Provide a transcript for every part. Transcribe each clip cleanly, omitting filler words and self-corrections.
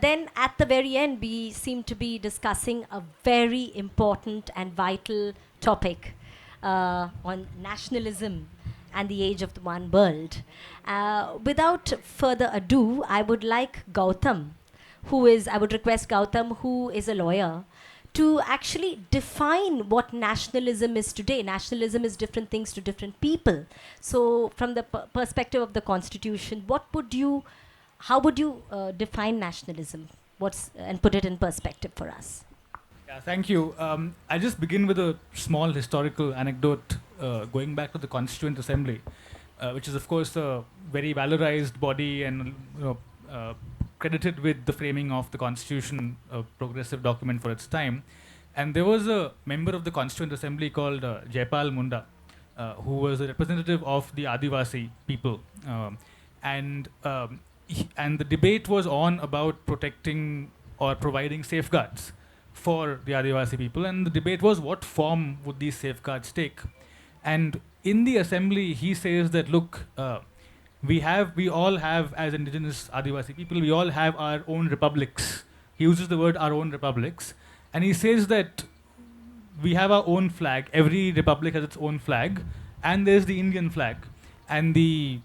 Then at the very end, we seem to be discussing a very important and vital topic on nationalism and the age of the one world. Without further ado, I would like Gautam, I would request Gautam, who is a lawyer, to actually define what nationalism is today. Nationalism is different things to different people. So, from the perspective of the Constitution, how would you define nationalism? And put it in perspective for us. Yeah, thank you. I'll just begin with a small historical anecdote going back to the Constituent Assembly, which is, of course, a very valorized body and credited with the framing of the Constitution, a progressive document for its time. And there was a member of the Constituent Assembly called Jaipal Munda, who was a representative of the Adivasi people. And the debate was on about protecting or providing safeguards for the Adivasi people, and the debate was what form would these safeguards take. And in the assembly, he says that, look, we all have, as indigenous Adivasi people, we all have our own republics. He uses the word our own republics, and he says that we have our own flag. Every republic has its own flag, and there's the Indian flag. And the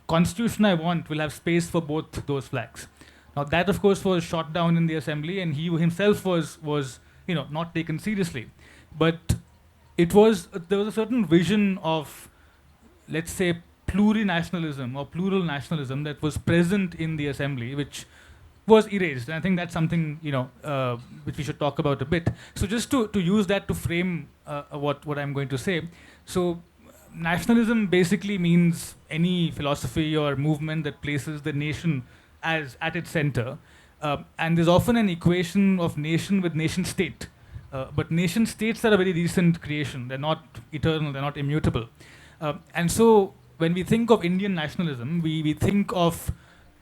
constitution I want will have space for both those flags. Now that, of course, was shot down in the assembly, and he himself was not taken seriously. But there was a certain vision of, let's say, plurinationalism or plural nationalism that was present in the assembly, which was erased. And I think that's something which we should talk about a bit. So just to use that to frame what I'm going to say. So nationalism basically means any philosophy or movement that places the nation as at its center. And there's often an equation of nation with nation state. But nation states are a very recent creation. They're not eternal, they're not immutable. And so when we think of Indian nationalism, we think of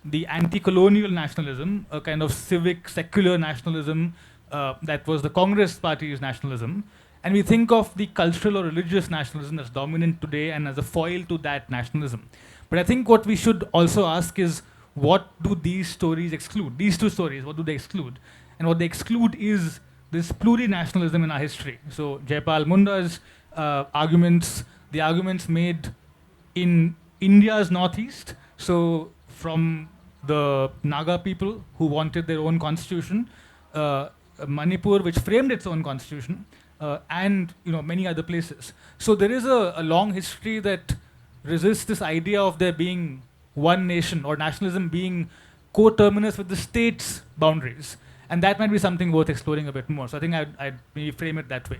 the anti-colonial nationalism, a kind of civic, secular nationalism that was the Congress Party's nationalism. And we think of the cultural or religious nationalism that's dominant today and as a foil to that nationalism. But I think what we should also ask is, what do these stories exclude? These two stories, what do they exclude? And what they exclude is this plurinationalism in our history. So Jaipal Munda's arguments, the arguments made in India's northeast, so from the Naga people who wanted their own constitution, Manipur, which framed its own constitution, and many other places. So there is a long history that resists this idea of there being one nation or nationalism being coterminous with the state's boundaries. And that might be something worth exploring a bit more. So I think I'd maybe frame it that way.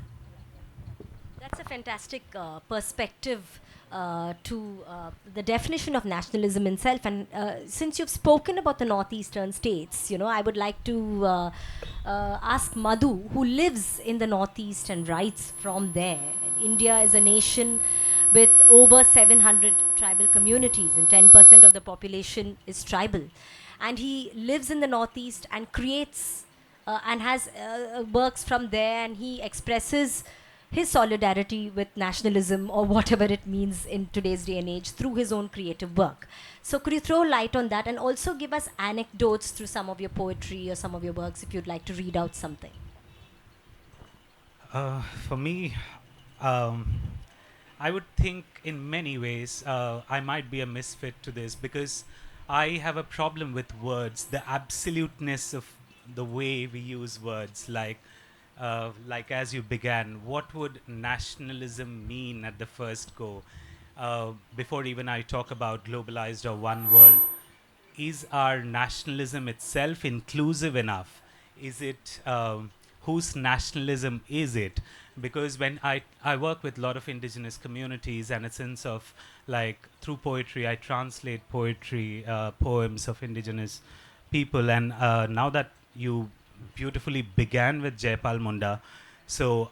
That's a fantastic perspective to the definition of nationalism itself. And since you've spoken about the northeastern states, I would like to ask Madhu, who lives in the northeast and writes from there. India is a nation with over 700 tribal communities, and 10% of the population is tribal. And he lives in the northeast and creates and has works from there, and he expresses his solidarity with nationalism, or whatever it means in today's day and age, through his own creative work. So could you throw light on that, and also give us anecdotes through some of your poetry or some of your works, if you'd like to read out something? For me, I would think in many ways I might be a misfit to this, because I have a problem with words, the absoluteness of the way we use words. Like as you began, what would nationalism mean at the first go? Before even I talk about globalized or one world, is our nationalism itself inclusive enough? Is it, whose nationalism is it? Because when I work with a lot of indigenous communities, and a sense of, like, through poetry, I translate poetry, poems of indigenous people. And now that you beautifully began with Jaipal Munda, so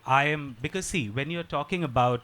because see, when you're talking about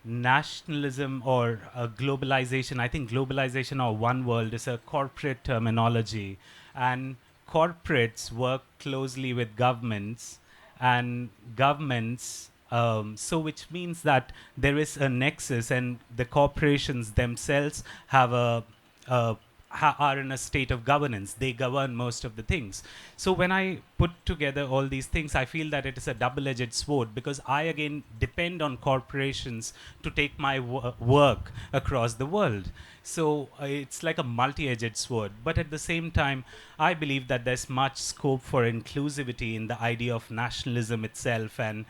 nationalism or globalization, I think globalization or one world is a corporate terminology, and corporates work closely with governments, and governments, so which means that there is a nexus, and the corporations themselves have a are in a state of governance. They govern most of the things. So when I put together all these things, I feel that it is a double-edged sword, because I again depend on corporations to take my work across the world. So it's like a multi-edged sword. But at the same time, I believe that there's much scope for inclusivity in the idea of nationalism itself. And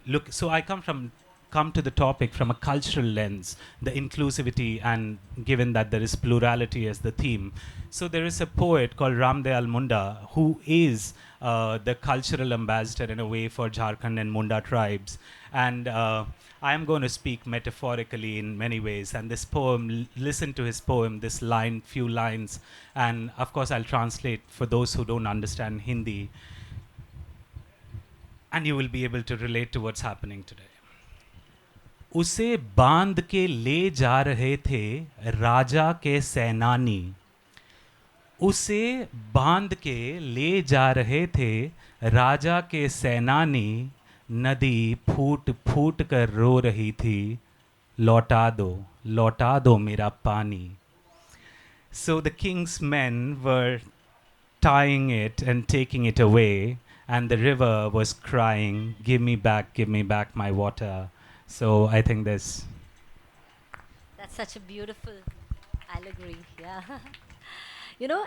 look, so I come to the topic from a cultural lens, the inclusivity, and given that there is plurality as the theme. So there is a poet called Ramdayal Munda who is the cultural ambassador in a way for Jharkhand and Munda tribes. And I am going to speak metaphorically in many ways. And this poem, listen to his poem, this few lines, and of course I'll translate for those who don't understand Hindi. And you will be able to relate to what's happening today. उसे बांध के ले जा रहे थे राजा के सेनानी, उसे बांध के ले जा रहे थे राजा के सेनानी, नदी फूट फूट कर रो रही थी, लौटा दो मेरा पानी. So the king's men were tying it and taking it away, and the river was crying, give me back my water. So I think this. That's such a beautiful allegory. Yeah.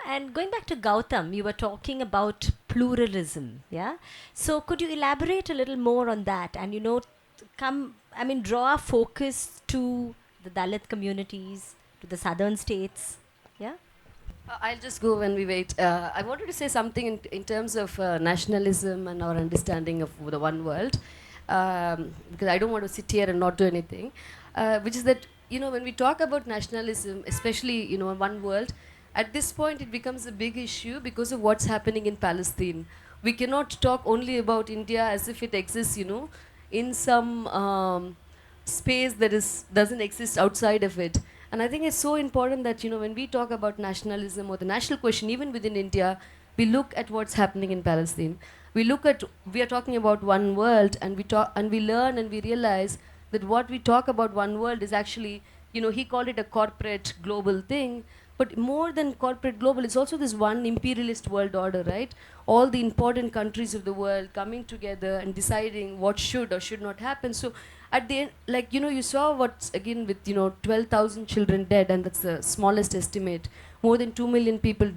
And going back to Gautam, you were talking about pluralism. Yeah. So could you elaborate a little more on that and, draw our focus to the Dalit communities, to the southern states? Yeah. I'll just go when we wait. I wanted to say something in terms of nationalism and our understanding of the one world. Because I don't want to sit here and not do anything, which is that, when we talk about nationalism, especially, one world, at this point it becomes a big issue because of what's happening in Palestine. We cannot talk only about India as if it exists, in some space that doesn't exist outside of it. And I think it's so important that, when we talk about nationalism or the national question, even within India, we look at what's happening in Palestine. We are talking about one world, and we learn and we realize that what we talk about one world is actually, he called it a corporate global thing, but more than corporate global, it's also this one imperialist world order, right? All the important countries of the world coming together and deciding what should or should not happen. So at the end, you saw what's, again, with, 12,000 children dead, and that's the smallest estimate, more than 2 million people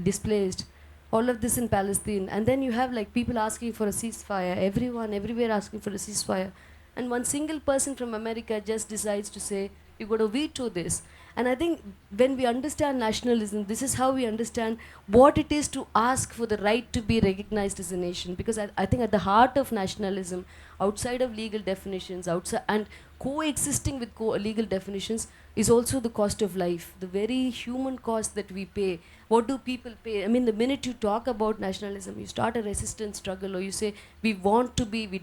displaced. All of this in Palestine, and then you have people asking for a ceasefire, everyone everywhere asking for a ceasefire, and one single person from America just decides to say, you got to veto this. And I think when we understand nationalism, this is how we understand what it is to ask for the right to be recognized as a nation. Because I think at the heart of nationalism, outside of legal definitions, outside and coexisting with legal definitions, is also the cost of life, the very human cost that we pay. What do people pay? I mean, the minute you talk about nationalism, you start a resistance struggle, or you say, we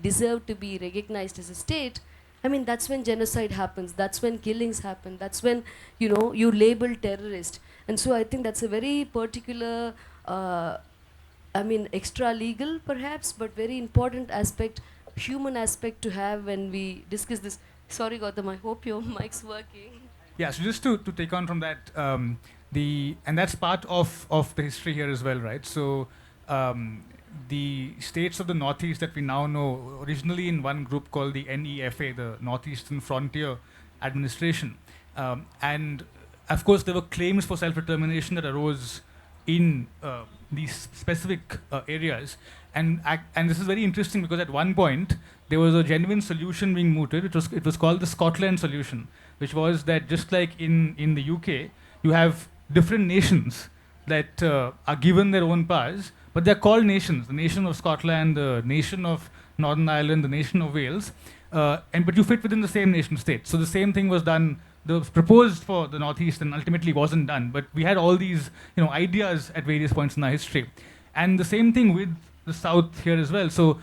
deserve to be recognized as a state. I mean, that's when genocide happens, that's when killings happen, that's when, you label terrorist. And so I think that's a very particular, extra legal perhaps, but very important aspect, human aspect to have when we discuss this. Sorry, Gautam, I hope your mic's working. Yeah, so just to take on from that, and that's part of the history here as well, right? So the states of the Northeast that we now know, originally in one group called the NEFA, the Northeastern Frontier Administration. And of course, there were claims for self-determination that arose in these specific areas. And this is very interesting because at one point, there was a genuine solution being mooted. It was called the Scotland solution, which was that just like in the UK, you have different nations that are given their own powers, but they're called nations. The nation of Scotland, the nation of Northern Ireland, the nation of Wales, but you fit within the same nation state. So the same thing was done, proposed for the Northeast, and ultimately wasn't done. But we had all these ideas at various points in our history. And the same thing with the South here as well. So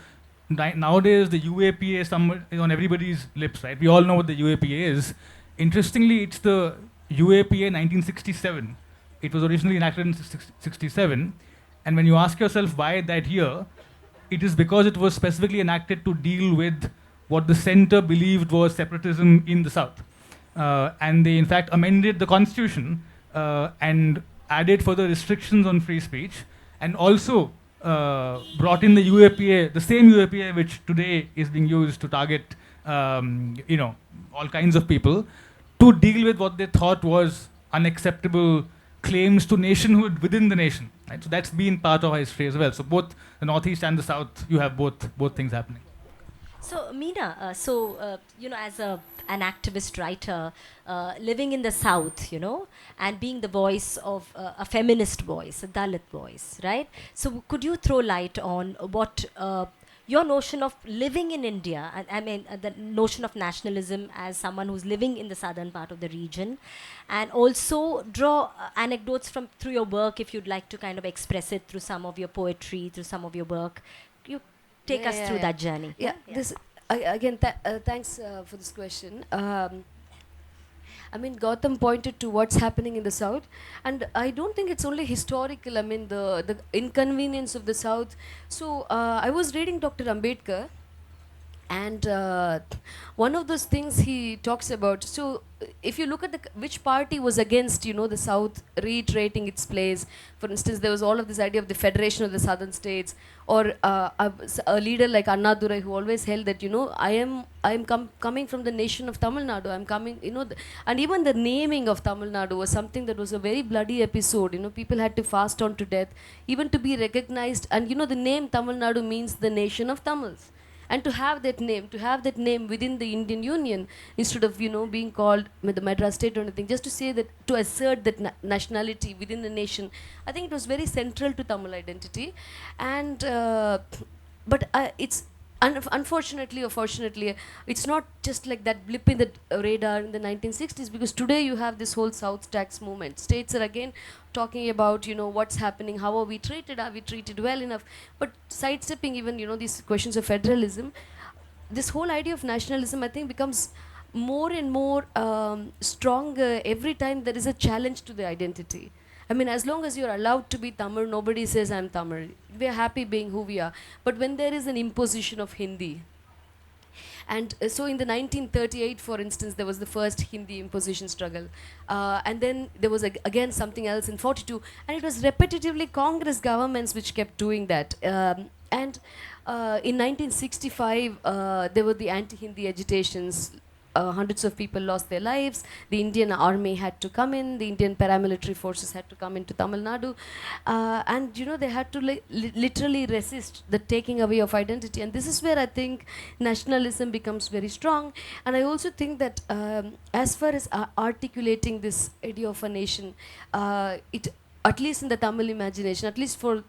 nowadays the UAPA is on everybody's lips, right? We all know what the UAPA is. Interestingly, it's the UAPA 1967. It was originally enacted in 67. And when you ask yourself why that year, it is because it was specifically enacted to deal with what the center believed was separatism in the South. and they in fact amended the constitution and added further restrictions on free speech, and also brought in the UAPA, the same UAPA which today is being used to target all kinds of people, to deal with what they thought was unacceptable claims to nationhood within the nation. Right? So that's been part of our history as well. So both the Northeast and the South, you have both things happening. So Meena, as an activist writer, living in the South, and being the voice of a feminist voice, a Dalit voice, right? So could you throw light on what your notion of living in India, the notion of nationalism as someone who's living in the southern part of the region, and also draw anecdotes through your work, if you'd like to kind of express it through some of your poetry, through some of your work. You take us through that journey. This thanks for this question. Gautam pointed to what's happening in the South, and I don't think it's only historical. The inconvenience of the South. So I was reading Dr. Ambedkar, and one of those things he talks about. So if you look at which party was against, the South reiterating its place. For instance, there was all of this idea of the federation of the southern states, or a leader like Annadurai, who always held that, I am coming from the nation of Tamil Nadu. I'm coming, and even the naming of Tamil Nadu was something that was a very bloody episode. People had to fast on to death, even to be recognized. And the name Tamil Nadu means the nation of Tamils. And to have that name within the Indian Union, instead of being called the Madras state or anything, just to say that, to assert that nationality within the nation, I think it was very central to Tamil identity. And but it's unfortunately or fortunately, it's not just like that blip in the radar in the 1960s, because today you have this whole South tax movement. States are again talking about what's happening, how are we treated well enough, but sidestepping even these questions of federalism. This whole idea of nationalism, I think, becomes more and more stronger every time there is a challenge to the identity. As long as you're allowed to be Tamil, nobody says I'm Tamil. We're happy being who we are. But when there is an imposition of Hindi, and so in the 1938, for instance, there was the first Hindi imposition struggle. And then there was again something else in 42. And it was repetitively Congress governments which kept doing that. And in 1965, there were the anti-Hindi agitations. Hundreds of people lost their lives. The Indian army had to come in. The Indian paramilitary forces had to come into Tamil Nadu. And they had to literally resist the taking away of identity. And this is where I think nationalism becomes very strong. And I also think that as far as articulating this idea of a nation, it, at least in the Tamil imagination, at least for,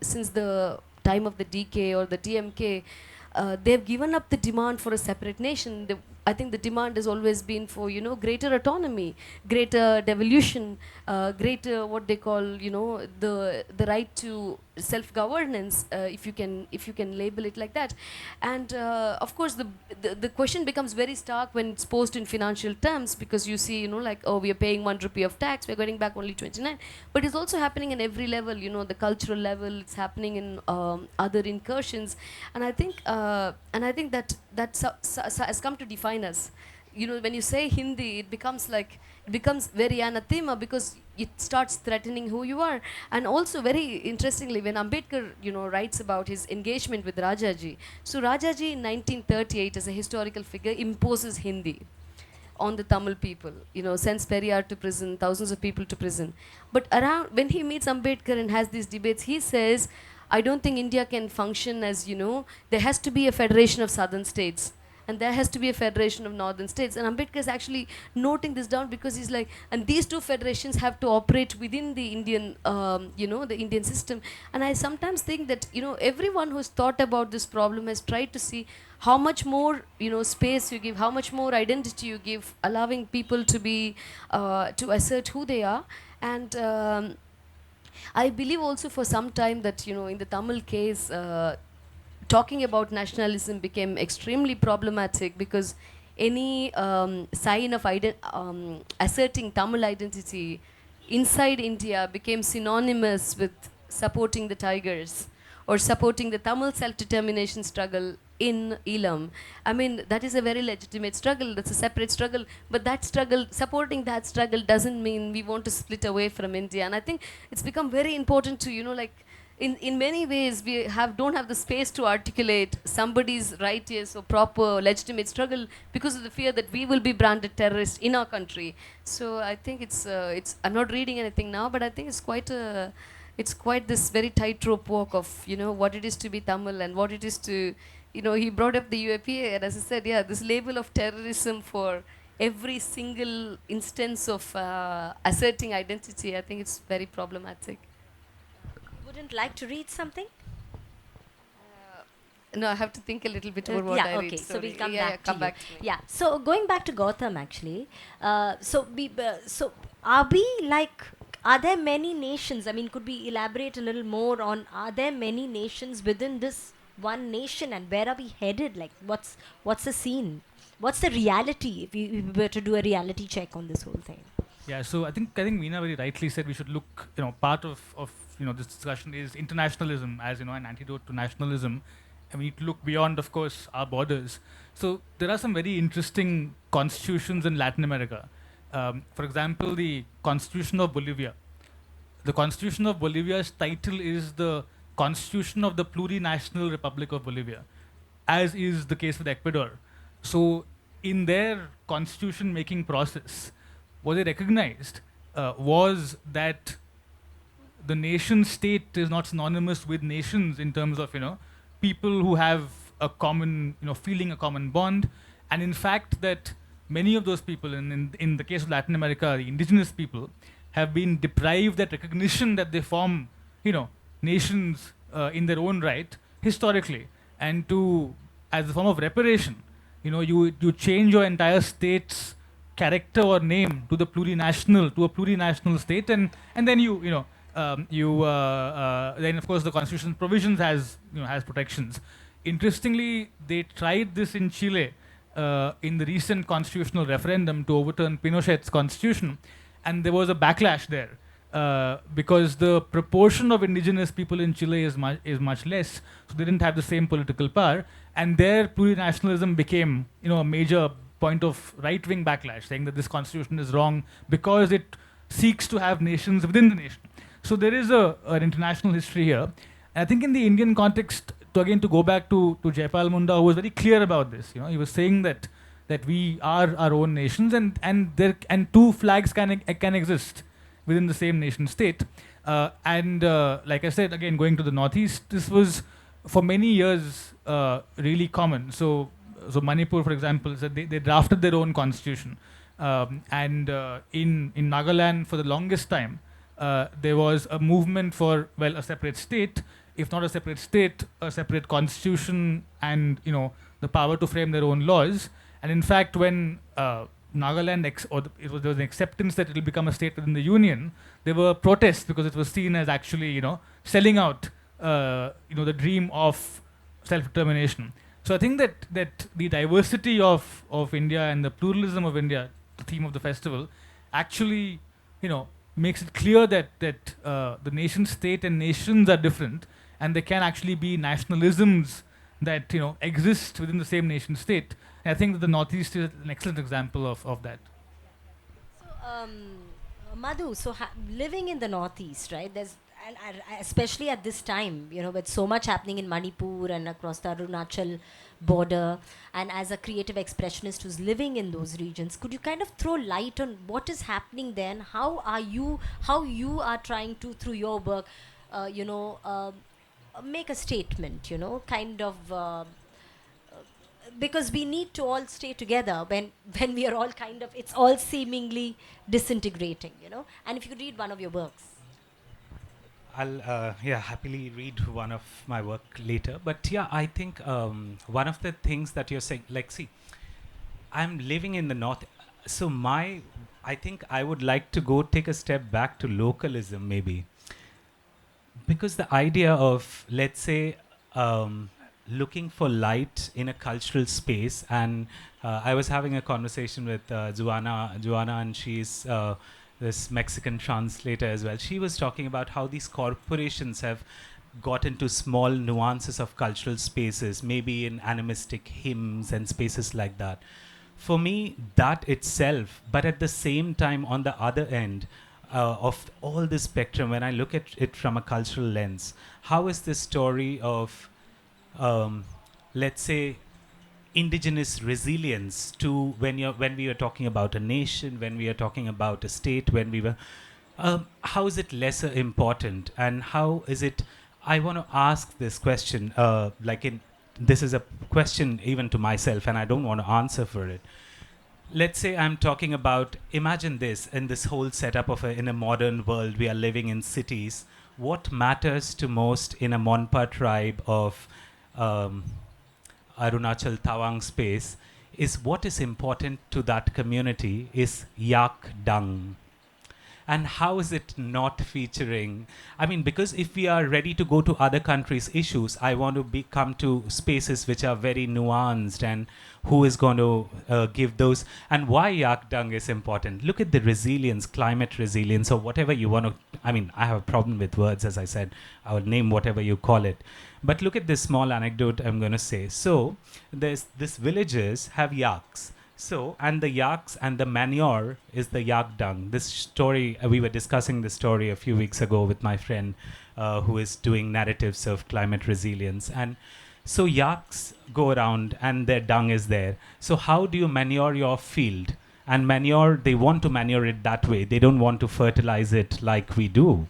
since the time of the DK or the TMK, they've given up the demand for a separate nation. I think the demand has always been for greater autonomy, greater devolution, greater what they call the right to self-governance, if you can label it like that. And of course the question becomes very stark when it's posed in financial terms, because you see like, oh, we are paying 1 rupee of tax, we're getting back only 29. But it's also happening in every level, the cultural level, it's happening in other incursions. And I think that has come to define us. When you say Hindi, it becomes very anathema, because it starts threatening who you are. And also, very interestingly, when Ambedkar writes about his engagement with Rajaji, so Rajaji in 1938 as a historical figure imposes Hindi on the Tamil people, sends Periyar to prison, thousands of people to prison. But when he meets Ambedkar and has these debates, he says, I don't think India can function as, there has to be a federation of southern states, and there has to be a federation of northern states. And Ambedkar is actually noting this down, because he's like, and these two federations have to operate within the Indian, the Indian system. And I sometimes think that, everyone who's thought about this problem has tried to see how much more, space you give, how much more identity you give, allowing people to be, to assert who they are. And I believe also for some time that, in the Tamil case, talking about nationalism became extremely problematic, because any sign of asserting Tamil identity inside India became synonymous with supporting the Tigers or supporting the Tamil self-determination struggle in Elam. I mean, that is a very legitimate struggle. That's a separate struggle. But that struggle, supporting that struggle doesn't mean we want to split away from India. And I think it's become very important to, like, in many ways we don't have the space to articulate somebody's righteous or proper legitimate struggle because of the fear that we will be branded terrorists in our country. So I think it's I'm not reading anything now, but I think it's quite this very tightrope walk of what it is to be Tamil and what it is to he brought up the UAPA, and as I said, yeah, this label of terrorism for every single instance of asserting identity, I think it's very problematic. Wouldn't like to read something? No, I have to think a little bit about what I read. Okay, so Sorry. we'll come Yeah, back come to back you. to me. Yeah, so going back to Gautam actually, so are we like, are there many nations? I mean, could we elaborate a little more on, are there many nations within this one nation, and where are we headed? Like, what's the scene? What's the reality if we were to do a reality check on this whole thing? Yeah, so I think Meena very rightly said we should look, part of this discussion is internationalism as, an antidote to nationalism. And we need to look beyond, of course, our borders. So there are some very interesting constitutions in Latin America. For example, the Constitution of Bolivia. The Constitution of Bolivia's title is the Constitution of the Plurinational Republic of Bolivia, as is the case with Ecuador. So in their constitution making process, what they recognized was that the nation state is not synonymous with nations in terms of people who have a common feeling, a common bond, and in fact that many of those people in the case of Latin America, the indigenous people, have been deprived that recognition that they form nations in their own right historically, and to as a form of reparation you change your entire state's character or name to a plurinational state, and then then of course the constitution provisions has protections. Interestingly, they tried this in Chile in the recent constitutional referendum to overturn Pinochet's constitution, and there was a backlash there because the proportion of indigenous people in Chile is much less, so they didn't have the same political power, and their plurinationalism became a major point of right-wing backlash, saying that this constitution is wrong because it seeks to have nations within the nation. So there is an international history here. And I think in the Indian context, to go back to Jaipal Munda, who was very clear about this. He was saying that we are our own nations, and two flags can exist within the same nation state. Like I said, again, going to the Northeast, this was for many years really common. So Manipur, for example, said they drafted their own constitution. In Nagaland, for the longest time, there was a movement for, a separate state, if not a separate state, a separate constitution, and the power to frame their own laws. And in fact, when Nagaland there was an acceptance that it will become a state within the union, there were protests because it was seen as actually selling out the dream of self-determination. So I think that the diversity of India and the pluralism of India, the theme of the festival, actually makes it clear that the nation state and nations are different, and there can actually be nationalisms that exist within the same nation state. And I think that the Northeast is an excellent example of that. So, Madhu, so living in the Northeast, right? There's, and especially at this time, with so much happening in Manipur and across the Arunachal border, and as a creative expressionist who's living in those regions, could you kind of throw light on what is happening there, and how you are trying to, through your work, make a statement, kind of. Because we need to all stay together when we are all kind of, it's all seemingly disintegrating, And if you could read one of your works. I'll happily read one of my work later. But yeah, I think one of the things that you're saying, like, see, I'm living in the North, so I think I would like to go take a step back to localism maybe, because the idea of, let's say, looking for light in a cultural space, and I was having a conversation with Juana, and she's this Mexican translator as well. She was talking about how these corporations have got into small nuances of cultural spaces, maybe in animistic hymns and spaces like that. For me, that itself, but at the same time, on the other end of all this spectrum, when I look at it from a cultural lens, how is this story of, um, let's say, indigenous resilience to when we were talking about a nation, when we are talking about a state, when we were how is it lesser important, and how is it? I want to ask this question, this is a question even to myself, and I don't want to answer for it. Let's say I'm talking about, imagine this, in this whole setup of in a modern world, we are living in cities. What matters to most in a Monpa tribe of um, Arunachal Tawang space is what is important to that community is yak dung. And how is it not featuring? I mean, because if we are ready to go to other countries' issues, I want to come to spaces which are very nuanced, and who is going to give those, and why yak dung is important. Look at the resilience, climate resilience, or whatever you want to. I mean, I have a problem with words, as I said. I will name whatever you call it. But look at this small anecdote I'm going to say. So, there's this villagers have yaks. So, and the yaks and the manure is the yak dung. This story, we were discussing this story a few weeks ago with my friend who is doing narratives of climate resilience. And so yaks go around and their dung is there. So how do you manure your field? And manure, they want to manure it that way. They don't want to fertilize it like we do.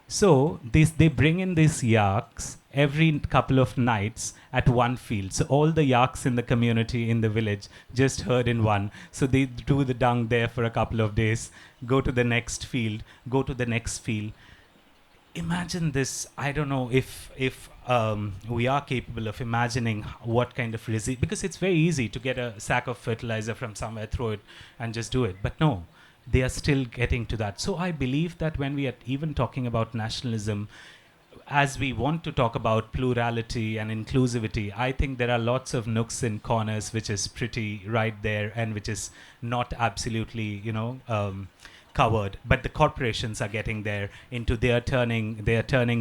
So they bring in these yaks every couple of nights at one field. So all the yaks in the community, in the village, just herd in one. So they do the dung there for a couple of days, go to the next field, go to the next field. Imagine this. I don't know if we are capable of imagining what kind of because it's very easy to get a sack of fertilizer from somewhere, throw it, and just do it. But no, they are still getting to that. So I believe that when we are even talking about nationalism, as we want to talk about plurality and inclusivity, I think there are lots of nooks and corners which is pretty right there and which is not absolutely, covered. But the corporations are getting there into they are turning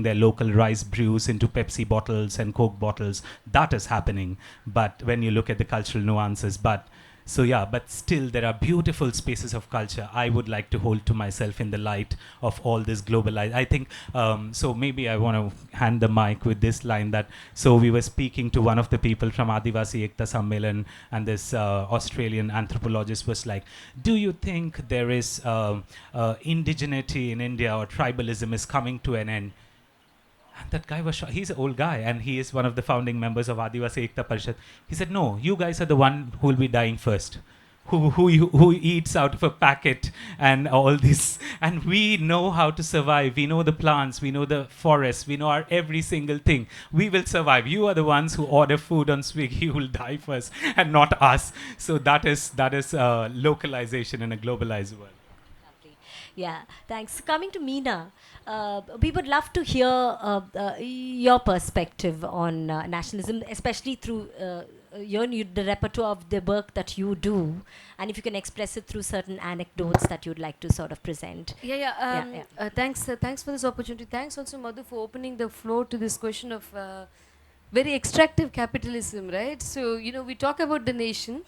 their local rice brews into Pepsi bottles and Coke bottles. That is happening. But when you look at the cultural nuances, but still there are beautiful spaces of culture I would like to hold to myself in the light of all this globalized. I think, so maybe I want to hand the mic with this line that, so we were speaking to one of the people from Adivasi Ekta Sammelan, and this Australian anthropologist was like, do you think there is indigeneity in India, or tribalism is coming to an end? And that guy was he's an old guy, and he is one of the founding members of Adivasi Ekta Parishad. He said, no, you guys are the one who will be dying first. Who eats out of a packet and all this. And we know how to survive. We know the plants, we know the forests, we know our every single thing. We will survive. You are the ones who order food on Swiggy who will die first, and not us. So that is localization in a globalized world. Yeah, thanks. Coming to Meena, we would love to hear your perspective on nationalism, especially through the repertoire of the work that you do, and if you can express it through certain anecdotes that you'd like to sort of present. Thanks for this opportunity. Thanks also, Madhu, for opening the floor to this question of very extractive capitalism, right? So, we talk about the nation.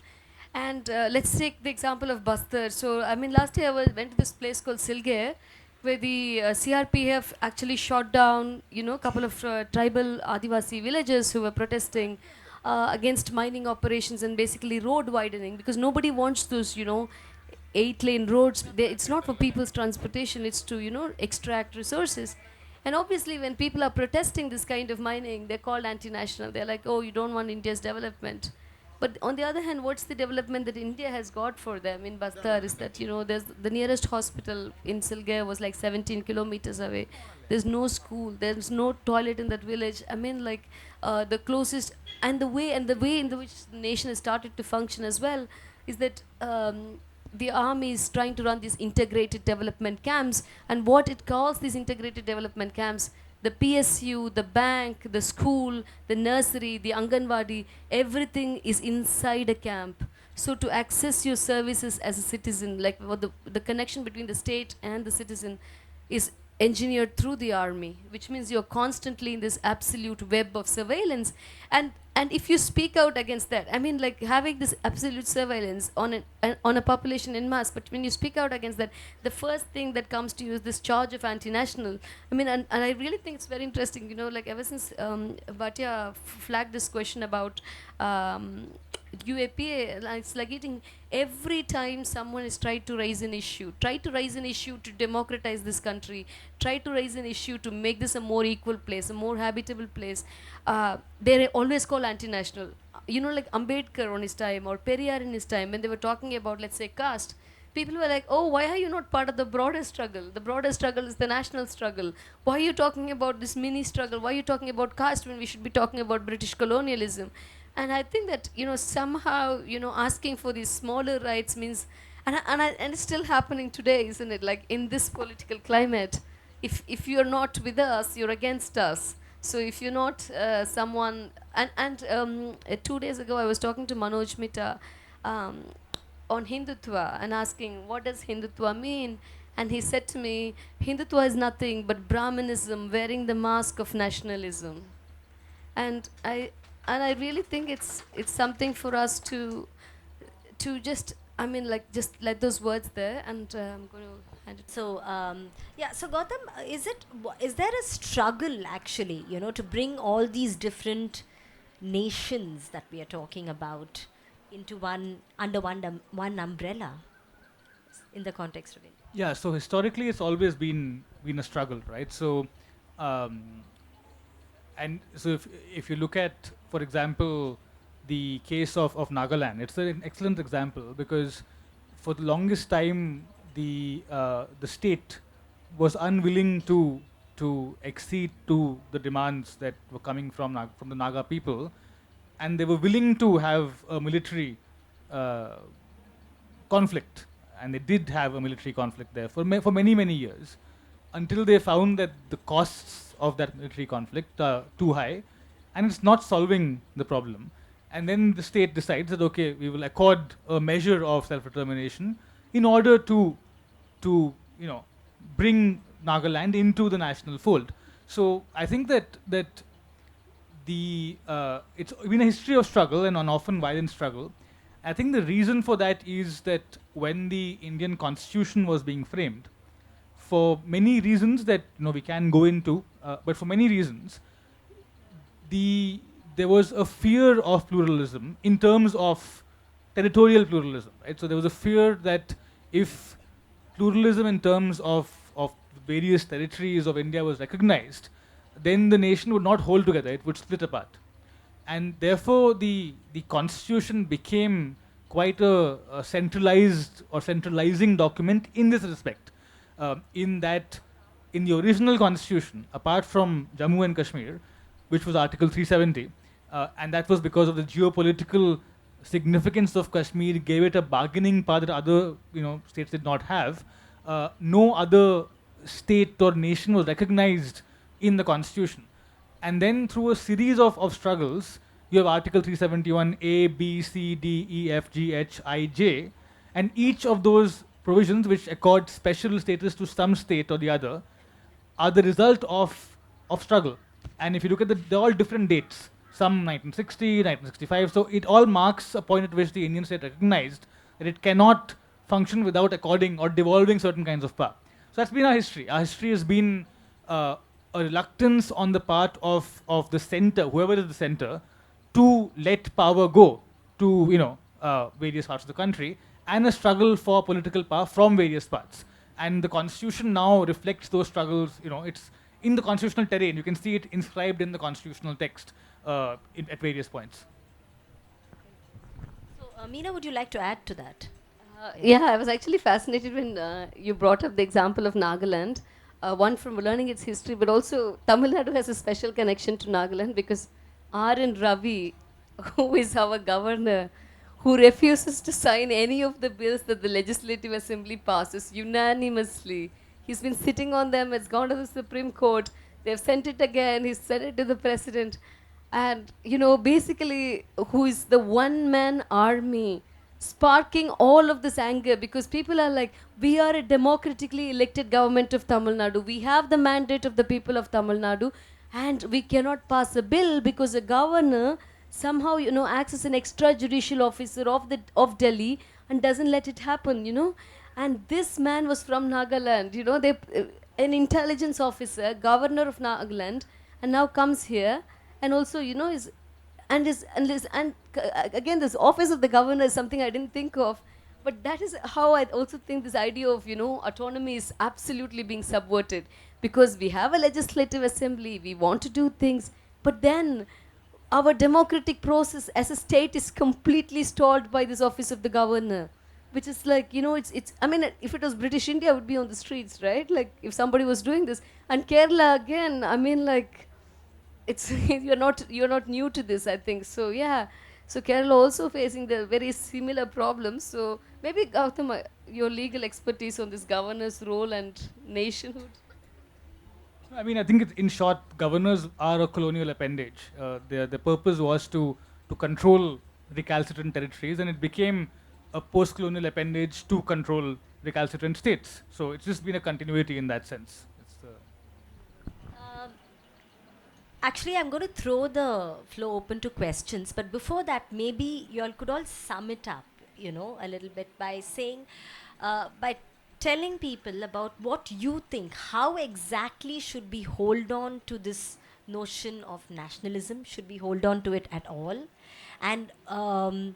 And let's take the example of Bastar. So, I mean, last year I went to this place called Silgare, where the CRPF actually shot down, a couple of tribal Adivasi villages who were protesting against mining operations and basically road widening, because nobody wants those, 8-lane roads. It's not for people's transportation, it's to, extract resources. And obviously, when people are protesting this kind of mining, they're called anti-national. They're like, oh, you don't want India's development. But on the other hand, what's the development that India has got for them in Bastar is that, there's the nearest hospital in Silgare was like 17 kilometers away. There's no school, there's no toilet in that village. I mean, like the closest, and the way in which the nation has started to function as well is that the army is trying to run these integrated development camps, and what it calls these integrated development camps, the PSU, the bank, the school, the nursery, the Anganwadi, everything is inside a camp. So to access your services as a citizen, like what the connection between the state and the citizen is engineered through the army, which means you're constantly in this absolute web of surveillance. And if you speak out against that, I mean, like having this absolute surveillance on a population in mass, but when you speak out against that, the first thing that comes to you is this charge of anti-national. I mean, and I really think it's very interesting, you know, like ever since Bhatia flagged this question about UAPA, it's like eating every time someone is trying to raise an issue, to democratize this country, try to raise an issue to make this a more equal place, a more habitable place, they always call anti-national. You know, like Ambedkar on his time or Periyar in his time, when they were talking about, let's say, caste, people were like, oh, why are you not part of the broader struggle? The broader struggle is the national struggle. Why are you talking about this mini struggle? Why are you talking about caste when we should be talking about British colonialism? And I think that, you know, somehow, you know, asking for these smaller rights means, and it's still happening today, isn't it? Like in this political climate, if you're not with us, you're against us. So if you're not someone, and 2 days ago I was talking to Manoj Mita um, on Hindutva and asking, what does Hindutva mean? And he said to me, Hindutva is nothing but Brahmanism wearing the mask of nationalism. And I really think it's something for us to just, I mean, like, just let those words there, and I'm going to hand it. So yeah, so Gautam, is there a struggle actually, you know, to bring all these different nations that we are talking about into under one umbrella in the context of India? Yeah, so historically it's always been a struggle, right? So um, and so if you look at, for example, the case of Nagaland, it's an excellent example because for the longest time the state was unwilling to accede to the demands that were coming from the Naga people, and they were willing to have a military uh, conflict, and they did have a military conflict there for many years, until they found that the costs of that military conflict are too high, and it's not solving the problem. And then the state decides that, okay, we will accord a measure of self-determination in order to bring Nagaland into the national fold. So I think that it's been a history of struggle and an often violent struggle. I think the reason for that is that when the Indian Constitution was being framed, for many reasons that we can go into, but for many reasons, there was a fear of pluralism in terms of territorial pluralism, right? So there was a fear that if pluralism in terms of various territories of India was recognized, then the nation would not hold together; it would split apart. And therefore the constitution became quite a centralized or centralizing document in this respect, in that in the original constitution, apart from Jammu and Kashmir, which was Article 370, and that was because of the geopolitical significance of Kashmir, gave it a bargaining power that other states did not have. No other state or nation was recognized in the constitution. And then through a series of struggles, you have Article 371 A, B, C, D, E, F, G, H, I, J, and each of those provisions which accord special status to some state or the other are the result of struggle. And if you look at they're all different dates, some 1960, 1965, so it all marks a point at which the Indian state recognized that it cannot function without according or devolving certain kinds of power. So that's been our history. Our history has been a reluctance on the part of the center, whoever is the center, to let power go to various parts of the country, and a struggle for political power from various parts. And the constitution now reflects those struggles. It's in the constitutional terrain. You can see it inscribed in the constitutional text at various points. So Meena, would you like to add to that? Yeah, I was actually fascinated when you brought up the example of Nagaland. One, from learning its history, but also Tamil Nadu has a special connection to Nagaland because R.N. Ravi, who is our governor, who refuses to sign any of the bills that the Legislative Assembly passes unanimously. He's been sitting on them, it's gone to the Supreme Court, they've sent it again, he's sent it to the President. And, basically, who is the one-man army sparking all of this anger, because people are like, we are a democratically elected government of Tamil Nadu. We have the mandate of the people of Tamil Nadu, and we cannot pass a bill because a governor somehow, acts as an extrajudicial officer of Delhi and doesn't let it happen. And this man was from Nagaland, an intelligence officer, governor of Nagaland, and now comes here, and also, is again, this office of the governor is something I didn't think of, but that is how I also think this idea of autonomy is absolutely being subverted, because we have a legislative assembly, we want to do things, but then our democratic process as a state is completely stalled by this office of the governor, which is like, it's I mean, if it was British India, I would be on the streets, right? Like, if somebody was doing this. And Kerala, again, I mean, like, it's you're not new to this, I think. So yeah, so Kerala also facing the very similar problems. So maybe Gautam, your legal expertise on this governor's role and nationhood. I mean, I think in short, governors are a colonial appendage. Their purpose was to control recalcitrant territories, and it became a post-colonial appendage to control recalcitrant states. So it's just been a continuity in that sense. Um, Actually, I'm going to throw the floor open to questions, but before that, maybe you all could all sum it up, a little bit by saying, by telling people about what you think, how exactly should we hold on to this notion of nationalism? Should we hold on to it at all? And and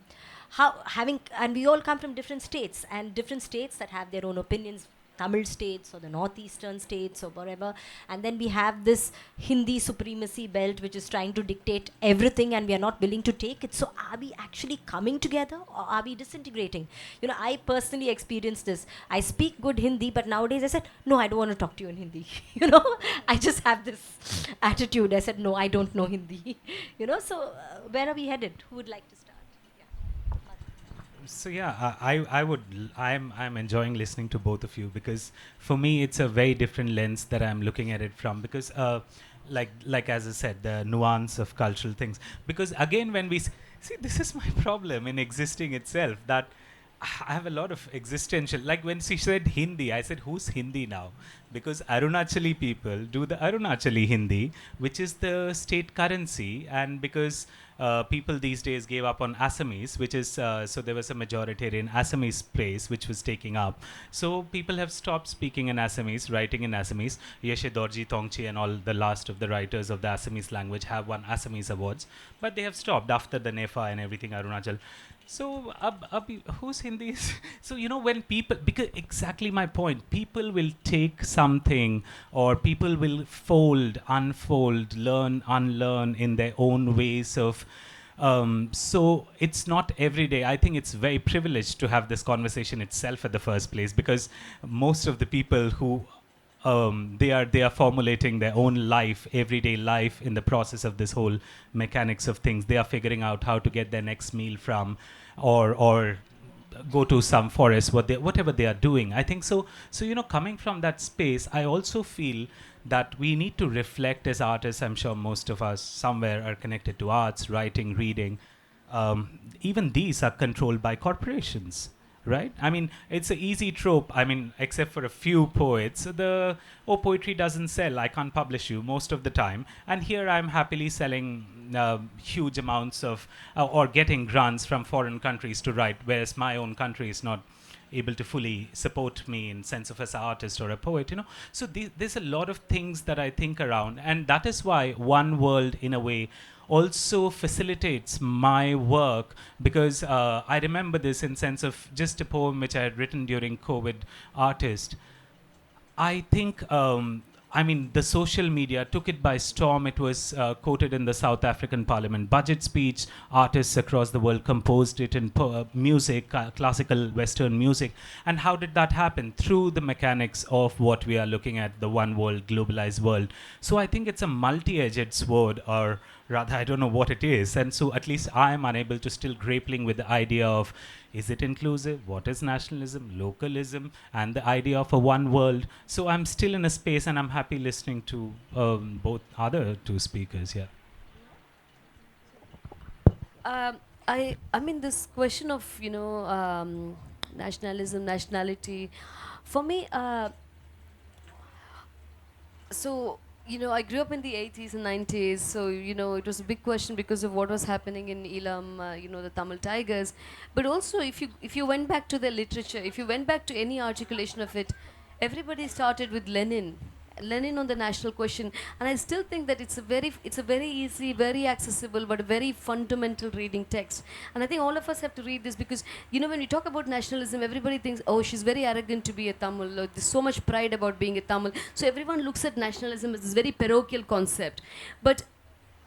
we all come from different states, and different states that have their own opinions, Tamil states or the northeastern states or whatever, and then we have this Hindi supremacy belt which is trying to dictate everything, and we are not willing to take it. So are we actually coming together, or are we disintegrating? I personally experienced this. I speak good Hindi, but nowadays I said, no, I don't want to talk to you in Hindi. I just have this attitude. I said, no, I don't know Hindi. So where are we headed? Who would like to start? So yeah, I'm enjoying listening to both of you, because for me it's a very different lens that I'm looking at it from, because like as I said, the nuance of cultural things, because again, when we see, this is my problem in existing itself, that I have a lot of existential, like when she said Hindi, I said, who's Hindi now? Because Arunachali people do the Arunachali Hindi, which is the state currency, and because people these days gave up on Assamese, which is, so there was a majoritarian Assamese place which was taking up. So people have stopped speaking in Assamese, writing in Assamese. Yeshe Dorji Tongchi and all the last of the writers of the Assamese language have won Assamese awards, but they have stopped after the NEFA and everything, Arunachal. So, who's Hindi? So, when people, because exactly my point, people will take something, or people will fold, unfold, learn, unlearn in their own ways of. So, it's not every day. I think it's very privileged to have this conversation itself at the first place, because most of the people who they are formulating their own life, everyday life, in the process of this whole mechanics of things. They are figuring out how to get their next meal from, or go to some forest, whatever they are doing. I think so. So coming from that space, I also feel that we need to reflect as artists. I'm sure most of us somewhere are connected to arts, writing, reading. Even these are controlled by corporations. Right? I mean, it's an easy trope. I mean, except for a few poets, poetry doesn't sell, I can't publish you most of the time. And here I'm happily selling huge amounts of, or getting grants from foreign countries to write, whereas my own country is not able to fully support me in sense of as an artist or a poet. So there's a lot of things that I think around, and that is why One World, in a way, also facilitates my work, because I remember this in sense of just a poem which I had written during COVID, Artist. I think, the social media took it by storm. It was quoted in the South African Parliament budget speech. Artists across the world composed it in music, classical Western music. And how did that happen? Through the mechanics of what we are looking at, the one world, globalized world. So I think it's a multi-edged sword, or rather, I don't know what it is. And so at least I am unable to still grappling with the idea of, is it inclusive? What is nationalism, localism, and the idea of a one world? So I'm still in a space, and I'm happy listening to both other two speakers. Yeah. I mean, this question of, nationalism, nationality, for me, so, I grew up in the 80s and 90s, so, it was a big question because of what was happening in Elam, the Tamil Tigers. But also, if you went back to the literature, if you went back to any articulation of it, everybody started with Lenin on the national question. And I still think that it's a very easy, very accessible, but a very fundamental reading text. And I think all of us have to read this because, when we talk about nationalism, everybody thinks, oh, she's very arrogant to be a Tamil, or there's so much pride about being a Tamil. So everyone looks at nationalism as this very parochial concept. But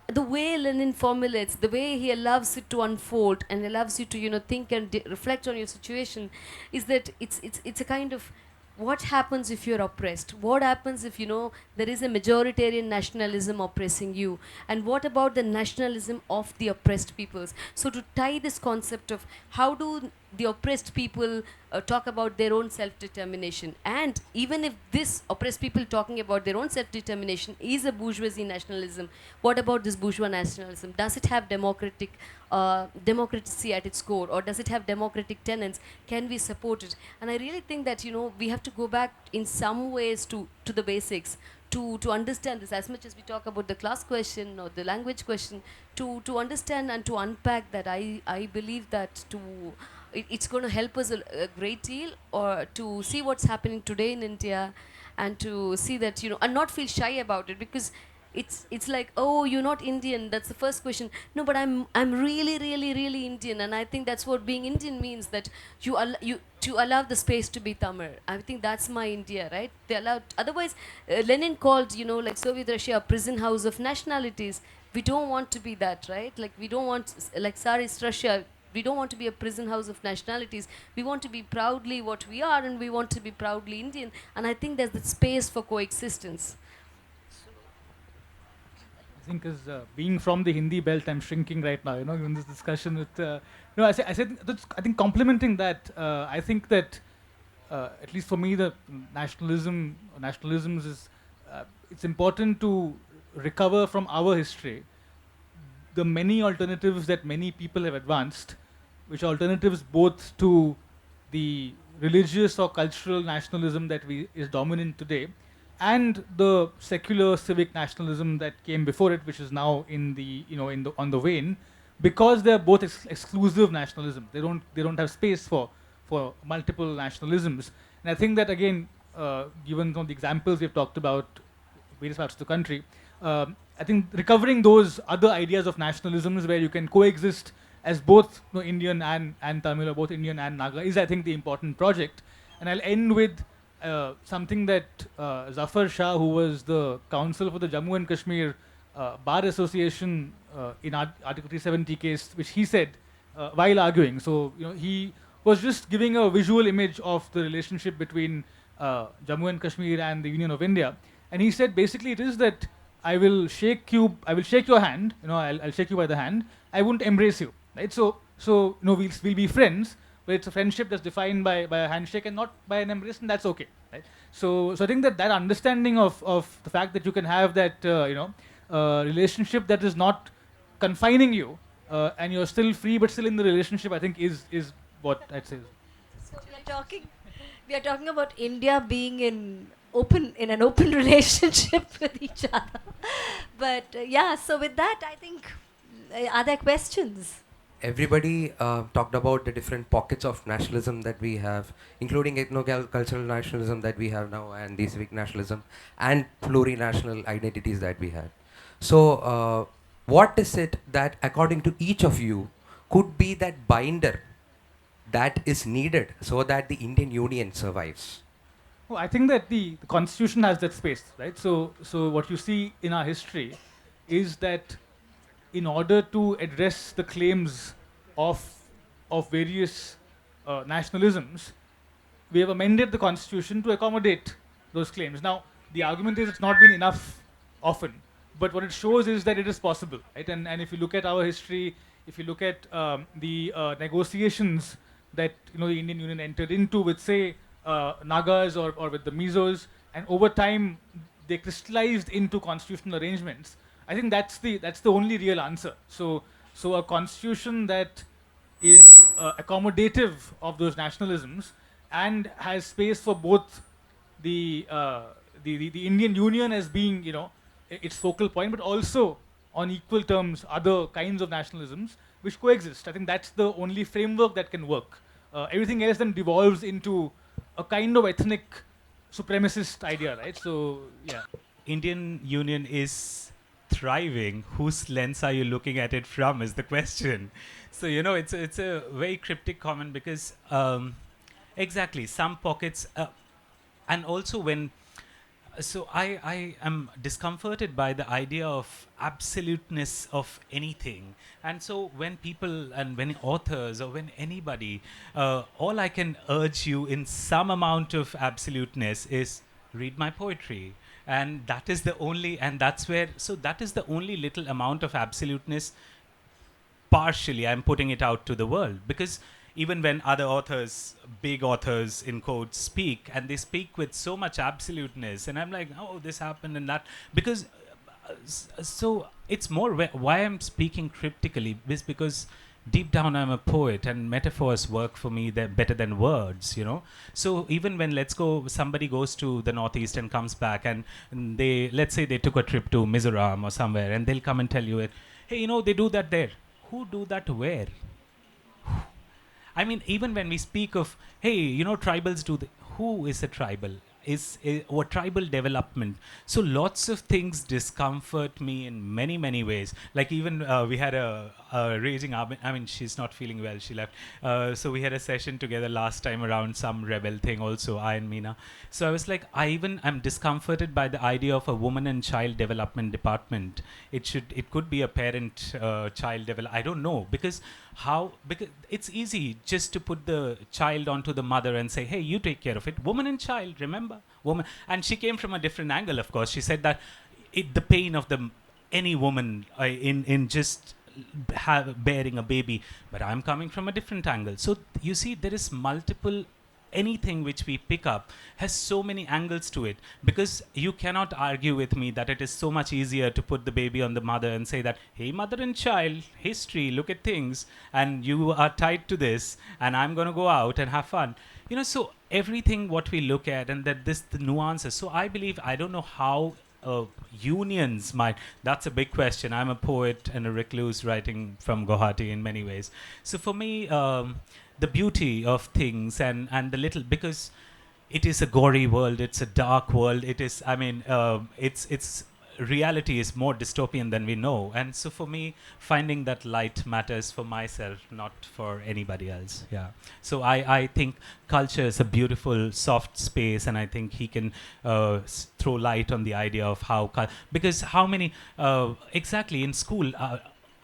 the way Lenin formulates, the way he allows it to unfold and allows you to, think and reflect on your situation, is that it's a kind of, what happens if you're oppressed? What happens if, there is a majoritarian nationalism oppressing you? And what about the nationalism of the oppressed peoples? So to tie this concept of how do the oppressed people talk about their own self-determination, and even if this oppressed people talking about their own self-determination is a bourgeoisie nationalism, what about this bourgeois nationalism? Does it have democracy at its core, or does it have democratic tenets? Can we support it? And I really think that, we have to go back in some ways to the basics, to understand this, as much as we talk about the class question or the language question, to understand and to unpack that. I believe that it's going to help us a great deal, or to see what's happening today in India, and to see that, and not feel shy about it, because it's like, oh, you're not Indian, that's the first question. No, but I'm really, really, really Indian, and I think that's what being Indian means, that you to allow the space to be Tamil. I think that's my India, right? They allowed, otherwise, Lenin called, like Soviet Russia, a prison house of nationalities. We don't want to be that, right? Like, we don't want, like Tsarist Russia, we don't want to be a prison house of nationalities. We want to be proudly what we are, and we want to be proudly Indian. And I think there's the space for coexistence. I think as being from the Hindi belt, I'm shrinking right now. In this discussion with, I said, I think complementing that, I think that at least for me, the nationalisms is, it's important to recover from our history the many alternatives that many people have advanced, which are alternatives both to the religious or cultural nationalism that is dominant today, and the secular civic nationalism that came before it, which is now on the wane, because they are both exclusive nationalism. They don't have space for multiple nationalisms. And I think that, again, given some of the examples we've talked about, various parts of the country, I think recovering those other ideas of nationalisms where you can coexist as both Indian and Tamil, or both Indian and Naga, is, I think, the important project. And I'll end with something that Zafar Shah, who was the counsel for the Jammu and Kashmir Bar Association in Article 370 case, which he said while arguing. So, he was just giving a visual image of the relationship between Jammu and Kashmir and the Union of India. And he said, basically, it is that I will shake your hand, I'll shake you by the hand, I won't embrace you, right? So we'll be friends, but it's a friendship that's defined by a handshake and not by an embrace, and that's okay, right? So I think that understanding of the fact that you can have that, relationship that is not confining you, and you're still free but still in the relationship, I think is what I'd say. So we are talking about India being in an open relationship with each other. But yeah, so with that, I think, are there questions? Everybody talked about the different pockets of nationalism that we have, including ethno-cultural nationalism that we have now, and the civic nationalism, and plurinational identities that we had. So, what is it that, according to each of you, could be that binder that is needed so that the Indian Union survives? Well, I think that the Constitution has that space, right? So what you see in our history is that in order to address the claims of various nationalisms, we have amended the Constitution to accommodate those claims. Now, the argument is it's not been enough often, but what it shows is that it is possible, right? And if you look at our history, if you look at the negotiations that the Indian Union entered into with, say, Nagas or with the Mizos, and over time they crystallized into constitutional arrangements. I think that's the only real answer. So So a constitution that is accommodative of those nationalisms and has space for both the, the Indian Union as being, you know, its focal point, but also on equal terms other kinds of nationalisms which coexist. I think that's the only framework that can work. Everything else then devolves into a kind of ethnic supremacist idea, right? So yeah. Indian Union is thriving. Whose lens are you looking at it from? Is the question. So it's a very cryptic comment because exactly some pockets, and also when so I am discomforted by the idea of absoluteness of anything. And so when people and when authors or when anybody, all I can urge you in some amount of absoluteness is read my poetry. And that is the only, and that's where, so that is the only little amount of absoluteness partially I'm putting it out to the world. Because even when other authors, big authors in quotes, speak, and they speak with so much absoluteness, and I'm like, oh, this happened and that, because so it's more why I'm speaking cryptically is because deep down I'm a poet and metaphors work for me better than words. So even when, let's go, somebody goes to the Northeast and comes back, and they, let's say they took a trip to Mizoram or somewhere, and they'll come and tell you, hey, they do that there. Who do that where? I mean, even when we speak of, hey, tribals do who is a tribal? Or tribal development. So lots of things discomfort me in many, many ways. Like even we had a raging army. I mean, she's not feeling well. She left. So we had a session together last time around some rebel thing also, I and Meena. So I was like, I'm discomforted by the idea of a woman and child development department. It could be a parent child develop. I don't know, because it's easy just to put the child onto the mother and say, hey, you take care of it. Woman and child, remember? Woman. And she came from a different angle, of course. She said that the pain of any woman in just bearing a baby. But I'm coming from a different angle. So you see, there is multiple, anything which we pick up has so many angles to it, because you cannot argue with me that it is so much easier to put the baby on the mother and say that, hey, mother and child, history, look at things, and you are tied to this, and I'm going to go out and have fun. So everything what we look at, and that the nuances. So I believe, I don't know how unions might, that's a big question. I'm a poet and a recluse writing from Guwahati in many ways. So for me, the beauty of things and the little, because it is a gory world, it's a dark world, it is, I mean, it's reality is more dystopian than we know. And so for me, finding that light matters for myself, not for anybody else. Yeah. So I think culture is a beautiful soft space, and I think he can throw light on the idea of how because how many exactly in school,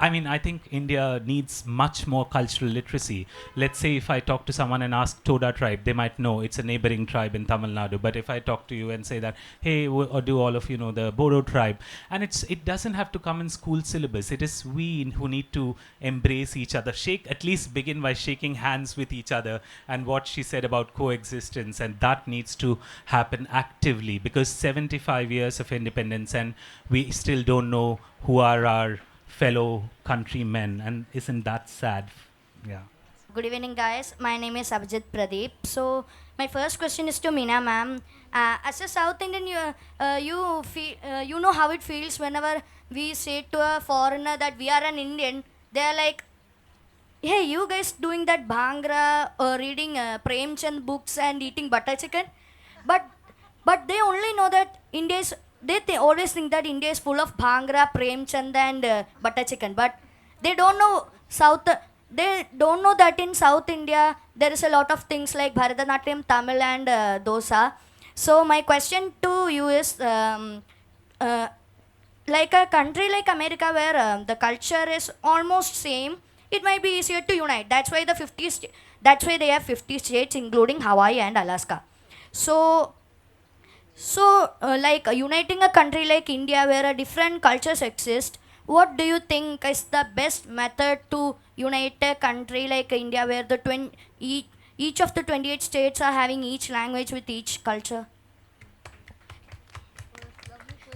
I think India needs much more cultural literacy. Let's say if I talk to someone and ask Toda tribe, they might know it's a neighboring tribe in Tamil Nadu. But if I talk to you and say that, hey, or do all of you know the Bodo tribe? And it doesn't have to come in school syllabus. It is we who need to embrace each other. At least begin by shaking hands with each other. And what she said about coexistence, and that needs to happen actively, because 75 years of independence and we still don't know who are our fellow countrymen, and isn't that sad? Yeah. Good evening, guys. My name is Abhijit Pradeep. So my first question is to Meena ma'am. As a South Indian, you know how it feels whenever we say to a foreigner that we are an Indian. They are like, hey, you guys doing that bhangra or reading Premchand books and eating butter chicken, but they only know that India is. They always think that India is full of bhangra, Premchand, and butter chicken, but they don't know They don't know that in South India there is a lot of things like Bharatanatyam, Tamil, and dosa. So my question to you is, like a country like America where the culture is almost same, it might be easier to unite. That's why that's why they have 50 states, including Hawaii and Alaska. So like uniting a country like India where different cultures exist, what do you think is the best method to unite a country like India where each of the 28 states are having each language with each culture?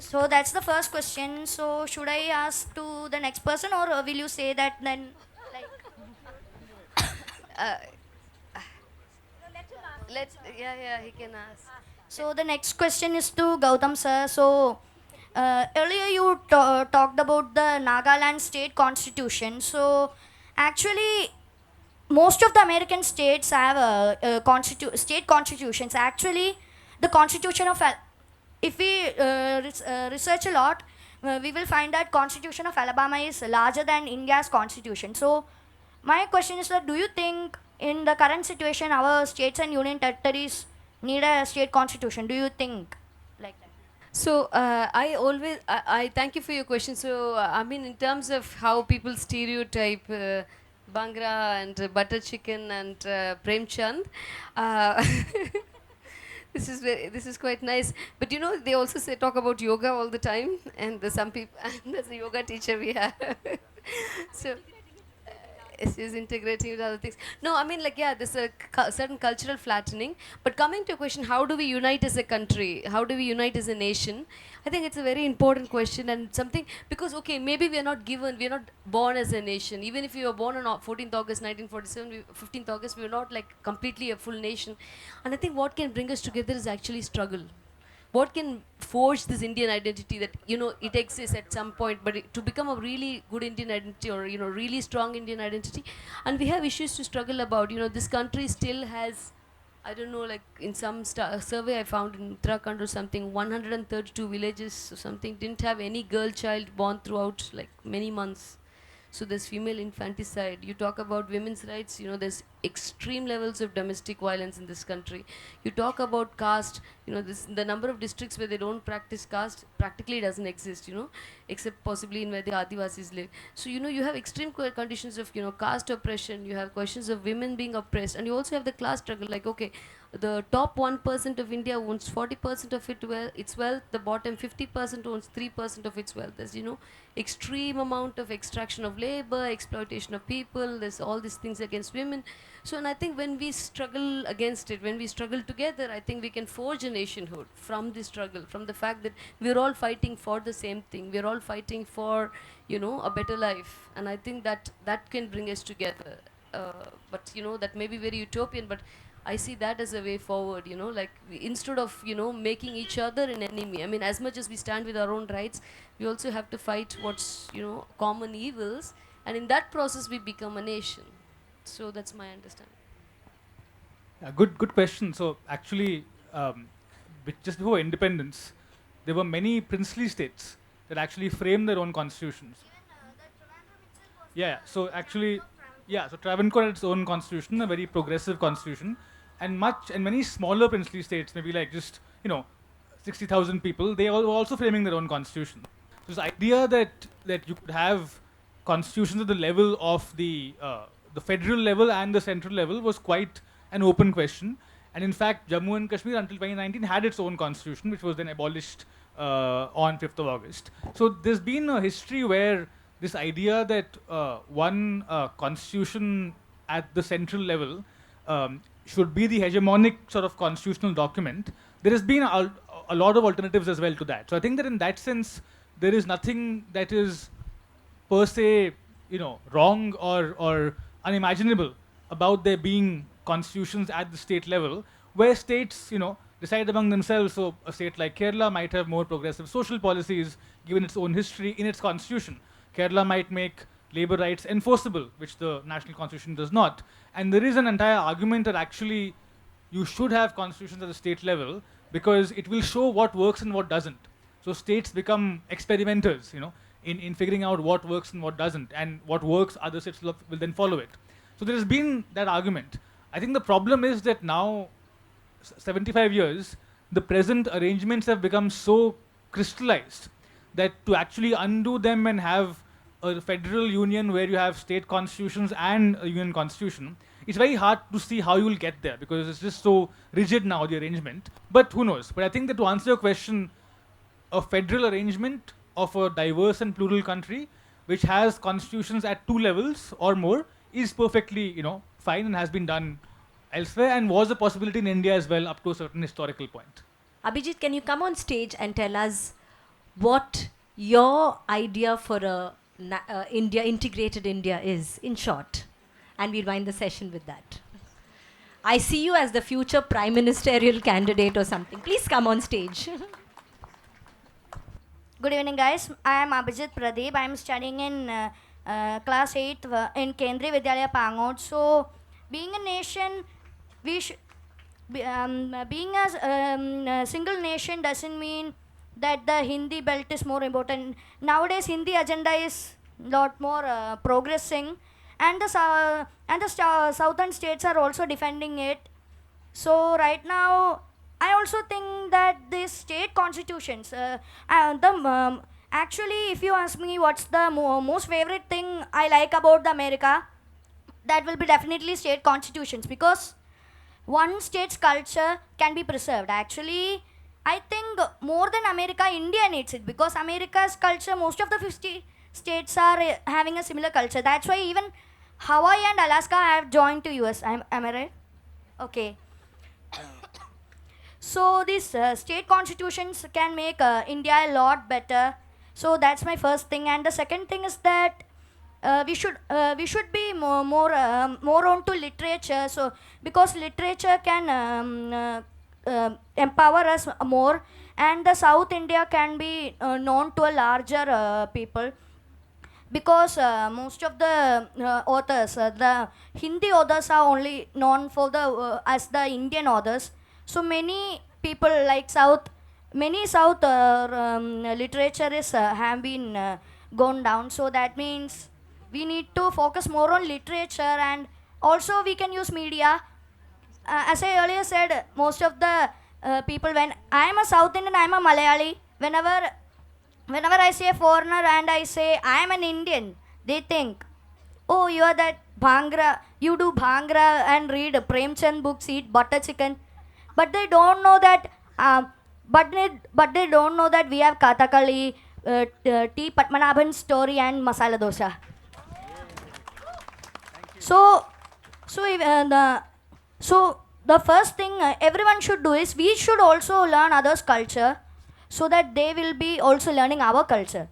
So that's the first question. So should I ask to the next person, or will you say that then? Like, Uh, let's, yeah, he can ask. so the next question is to Gautam sir. So earlier you talked about the Nagaland state constitution. So actually, most of the American states have state constitutions. Actually, the constitution of if we research a lot, we will find that constitution of Alabama is larger than India's constitution. So my question is that do you think in the current situation our states and union territories need a state constitution? Do you think like that? So I thank you for your question. So I mean, in terms of how people stereotype Bangra and butter chicken and Prem Chand, uh, this is quite nice. But you know, they also say talk about yoga all the time, and there's some people, and there's a yoga teacher we have. So is integrating with other things. No, I mean, like, yeah, there's a certain cultural flattening. But coming to a question, how do we unite as a country? How do we unite as a nation? I think it's a very important question and something, because, okay, maybe we are not given, we are not born as a nation. Even if we were born on 14th August 1947, 15th August, we were not like completely a full nation. And I think what can bring us together is actually struggle. What can forge this Indian identity that, you know, it exists at some point, but to become a really good Indian identity, or, you know, really strong Indian identity, and we have issues to struggle about. You know, this country still has, I don't know, like in some survey I found in Uttarakhand or something, 132 villages or something didn't have any girl child born throughout like many months. So there's female infanticide. You talk about women's rights, you know, there's extreme levels of domestic violence in this country. You talk about caste, you know, the number of districts where they don't practice caste practically doesn't exist, you know, except possibly in where the Adivasis live. So, you know, you have extreme conditions of, you know, caste oppression, you have questions of women being oppressed, and you also have the class struggle, like, okay, the top 1% of India owns 40% of its wealth, the bottom 50% owns 3% of its wealth. There's, you know, extreme amount of extraction of labor, exploitation of people, there's all these things against women. So, and I think when we struggle against it, when we struggle together, I think we can forge a nationhood from this struggle, from the fact that we're all fighting for the same thing, we're all fighting for, you know, a better life. And I think that can bring us together. But, you know, that may be very utopian, but I see that as a way forward, you know, like instead of, you know, making each other an enemy. I mean, as much as we stand with our own rights, we also have to fight what's, you know, common evils, and in that process we become a nation. So that's my understanding. Good question. So actually, just before independence, there were many princely states that actually framed their own constitutions. Yeah. So actually, yeah. So Travancore had its own constitution, a very progressive constitution, and many smaller princely states, maybe like just 60,000 people, they all were also framing their own constitution. So this idea that you could have constitutions at the level of the federal level and the central level was quite an open question. And in fact, Jammu and Kashmir until 2019 had its own constitution, which was then abolished on 5th of August. So there's been a history where this idea that one constitution at the central level should be the hegemonic sort of constitutional document, there has been a lot of alternatives as well to that. So I think that in that sense, there is nothing that is per se, wrong or unimaginable about there being constitutions at the state level, where states, decide among themselves. So a state like Kerala might have more progressive social policies, given its own history in its constitution. Kerala might make labor rights enforceable, which the national constitution does not. And there is an entire argument that actually you should have constitutions at the state level, because it will show what works and what doesn't. So states become experimenters, in figuring out what works and what doesn't, and what works, other states will then follow it. So there has been that argument. I think the problem is that now, 75 years, the present arrangements have become so crystallized that to actually undo them and have a federal union where you have state constitutions and a union constitution, it's very hard to see how you will get there, because it's just so rigid now, the arrangement. But who knows? But I think that to answer your question, a federal arrangement of a diverse and plural country which has constitutions at 2 levels or more is perfectly, fine, and has been done elsewhere, and was a possibility in India as well up to a certain historical point. Abhijit, can you come on stage and tell us what your idea for a integrated India is, in short. And we'll wind the session with that. I see you as the future prime ministerial candidate or something. Please come on stage. Good evening, guys. I am Abhijit Pradeep. I am studying in class 8th in Kendriya Vidyalaya Pangod. So, being a nation, we should being a single nation doesn't mean that the Hindi belt is more important. Nowadays, Hindi agenda is lot more progressing, and the southern states are also defending it. So right now, I also think that these state constitutions, actually, if you ask me what's the most favorite thing I like about the America, that will be definitely state constitutions, because one state's culture can be preserved. Actually, I think more than America, India needs it, because America's culture, most of the 50 states are having a similar culture. That's why even Hawaii and Alaska have joined to US. Am I right? Okay. So these state constitutions can make India a lot better. So that's my first thing. And the second thing is that we should be more on to literature. So because literature can empower us more, and the South India can be known to a larger people, because most of the authors, the Hindi authors are only known for the as the Indian authors. So many people like many South literature is have been gone down. So that means we need to focus more on literature, and also we can use media. As I earlier said, most of the people, when I am a South Indian, I am a Malayali. Whenever I see a foreigner and I say I am an Indian, they think, oh, you are that Bhangra, you do Bhangra and read Premchand books, eat butter chicken. But they don't know that, but they don't know that we have Kathakali, T. Padmanabhan story and Masala Dosa. So, so if, so the first thing everyone should do is we should also learn others' culture, so that they will be also learning our culture.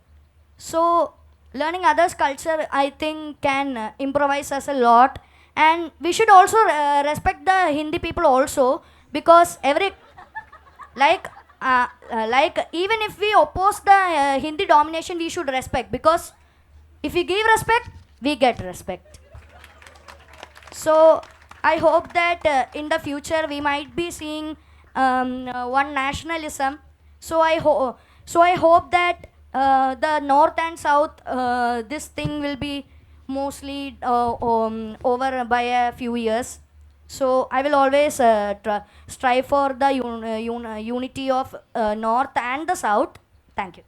So learning others' culture, I think, can improvise us a lot, and we should also respect the Hindi people also, because like even if we oppose the Hindi domination, we should respect, because if we give respect, we get respect. So I hope that in the future we might be seeing one nationalism. So I hope that the north and south, this thing will be mostly over by a few years. So I will always strive for the unity of north and the south. Thank you.